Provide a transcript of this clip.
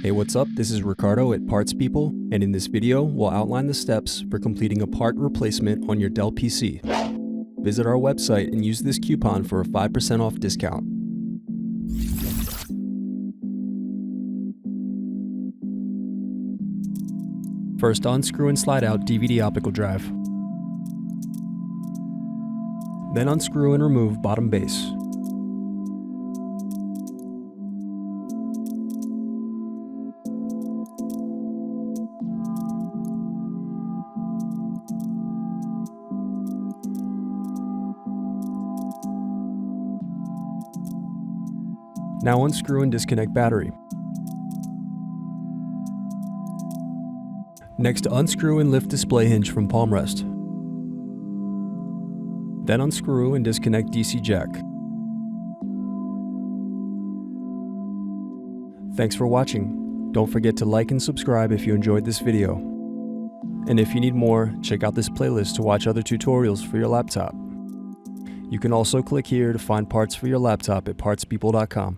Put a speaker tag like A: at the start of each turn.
A: Hey, what's up? This is Ricardo at Parts People, and in this video, we'll outline the steps for completing a part replacement on your Dell PC. Visit our website and use this coupon for a 5% off discount. First, unscrew and slide out DVD optical drive. Then unscrew and remove bottom base. Now unscrew and disconnect battery. Next, unscrew and lift display hinge from palm rest. Then unscrew and disconnect DC jack. Thanks for watching. Don't forget to like and subscribe if you enjoyed this video. And if you need more, check out this playlist to watch other tutorials for your laptop. You can also click here to find parts for your laptop at partspeople.com.